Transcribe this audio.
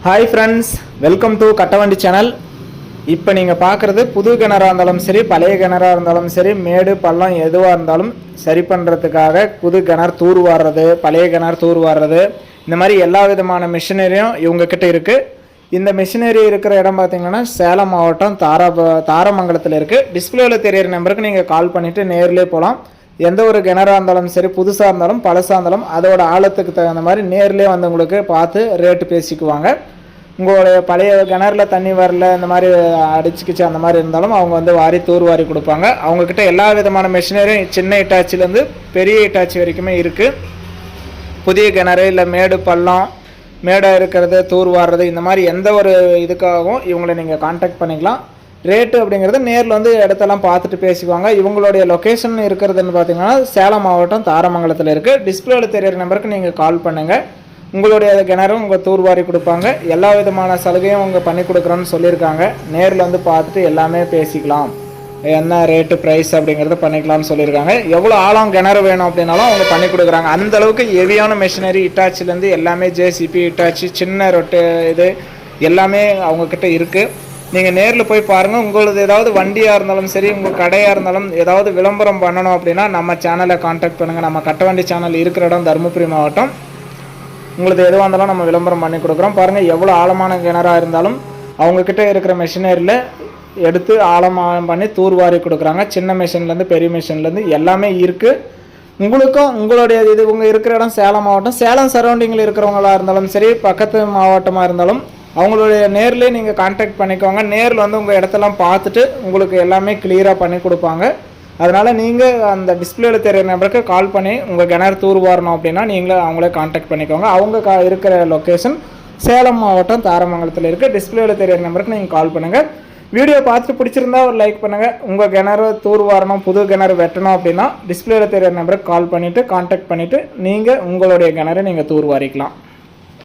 Hi friends, welcome to Kattavandi channel. இப்போ நீங்கள் பார்க்குறது புது கிணறாக இருந்தாலும் சரி, பழைய கிணறாக இருந்தாலும் சரி, மேடு பள்ளம் எதுவாக இருந்தாலும் சரி பண்ணுறதுக்காக புது கிணறு தூர் வாடுறது, பழைய கிணறு தூர் வாடுறது, இந்த மாதிரி எல்லா விதமான மிஷினரியும் இவங்கக்கிட்ட இருக்குது. இந்த மிஷினரி இருக்கிற இடம் பார்த்திங்கன்னா சேலம் மாவட்டம் தாரமங்கலத்தில் இருக்குது. டிஸ்பிளேவில் தெரியிற நம்பருக்கு நீங்கள் கால் பண்ணிவிட்டு நேரிலே போகலாம். எந்த ஒரு கிணறாக இருந்தாலும் சரி, புதுசாக இருந்தாலும் பழசாக இருந்தாலும் அதோட ஆழத்துக்கு தகுந்த மாதிரி நேரிலே வந்து உங்களுக்கு பார்த்து ரேட்டு பேசிக்குவாங்க. உங்களுடைய பழைய கிணறுல தண்ணி வரல, இந்த மாதிரி அடிச்சுக்கிச்சு அந்த மாதிரி இருந்தாலும் அவங்க வந்து வாரி தூர் வாரி கொடுப்பாங்க. அவங்கக்கிட்ட எல்லா விதமான மிஷினரியும் சின்ன இட்டாச்சிலேருந்து பெரிய இட்டாச்சி வரைக்குமே இருக்குது. புதிய கிணறு இல்லை மேடு பள்ளம், மேடாக இருக்கிறது, தூர் வாடுறது, இந்த மாதிரி எந்த ஒரு இதுக்காகவும் இவங்களை நீங்கள் கான்டாக்ட் பண்ணிக்கலாம். ரேட்டு அப்படிங்கிறது நேரில் வந்து இடத்தெல்லாம் பார்த்துட்டு பேசிக்குவாங்க. இவங்களுடைய லொக்கேஷன் இருக்கிறதுன்னு பார்த்தீங்கன்னா சேலம் மாவட்டம் தாரமங்கலத்தில் இருக்குது. டிஸ்பிளேவில் தெரியிற நம்பருக்கு நீங்கள் கால் பண்ணுங்கள். உங்களுடைய கிணறும் உங்கள் தூர்வாரி கொடுப்பாங்க. எல்லா விதமான சலுகையும் அவங்க பண்ணி கொடுக்குறோன்னு சொல்லியிருக்காங்க. நேரில் வந்து பார்த்துட்டு எல்லாமே பேசிக்கலாம். என்ன ரேட்டு ப்ரைஸ் அப்படிங்கிறத பண்ணிக்கலாம்னு சொல்லியிருக்காங்க. எவ்வளோ ஆழம் கிணறு வேணும் அப்படின்னாலும் அவங்க பண்ணி கொடுக்குறாங்க. அந்தளவுக்கு ஹெவியான மிஷினரி இட்டாச்சிலேருந்து எல்லாமே ஜேசிபி, இட்டாச்சி, சின்ன ரொட்டு, இது எல்லாமே அவங்கக்கிட்ட இருக்குது. நீங்கள் நேரில் போய் பாருங்கள். உங்களது ஏதாவது வண்டியாக இருந்தாலும் சரி, உங்கள் கடையாக இருந்தாலும் ஏதாவது விளம்பரம் பண்ணணும் அப்படின்னா நம்ம சேனலை கான்டாக்ட் பண்ணுங்கள். நம்ம கட்டவண்டி சேனல் இருக்கிற இடம் தருமபுரி மாவட்டம். உங்களுக்கு எதுவாக இருந்தாலும் நம்ம விளம்பரம் பண்ணி கொடுக்குறோம். பாருங்கள், எவ்வளோ ஆழமான கிணறாக இருந்தாலும் அவங்கக்கிட்ட இருக்கிற மிஷினரியில் எடுத்து ஆழமாக பண்ணி தூர்வாரி கொடுக்குறாங்க. சின்ன மிஷின்லேருந்து பெரிய மிஷின்லேருந்து எல்லாமே இருக்குது. உங்களுக்கும் உங்களுடைய இது உங்கள் இருக்கிற இடம் சேலம் மாவட்டம், சேலம் சரௌண்டிங்கில் இருக்கிறவங்களா இருந்தாலும் சரி, பக்கத்து மாவட்டமாக இருந்தாலும் அவங்களுடைய நேர்லேயே நீங்கள் கான்டாக்ட் பண்ணிக்கோங்க. நேரில் வந்து உங்கள் இடத்தெல்லாம் பார்த்துட்டு உங்களுக்கு எல்லாமே கிளியராக பண்ணி கொடுப்பாங்க. அதனால் நீங்கள் அந்த டிஸ்பிளேவில் தெரியிற நம்பருக்கு கால் பண்ணி உங்கள் கிணறு தூர் வாரணும் அப்படின்னா நீங்களே அவங்களே கான்டாக்ட் பண்ணிக்கோங்க. அவங்க இருக்கிற லொக்கேஷன் சேலம் மாவட்டம் தாரமங்கலத்தில் இருக்குது. டிஸ்பிளேவில் தெரியிற நம்பருக்கு நீங்கள் கால் பண்ணுங்கள். வீடியோ பார்த்துட்டு பிடிச்சிருந்தா ஒரு லைக் பண்ணுங்கள். உங்கள் கிணறு தூர் வாரணும், புது கிணறு வெட்டணும் அப்படின்னா டிஸ்பிளேவில் தெரியிற நம்பருக்கு கால் பண்ணிவிட்டு கான்டாக்ட் பண்ணிவிட்டு நீங்கள் உங்களுடைய கிணறு நீங்கள் தூர் வாரிக்கலாம்.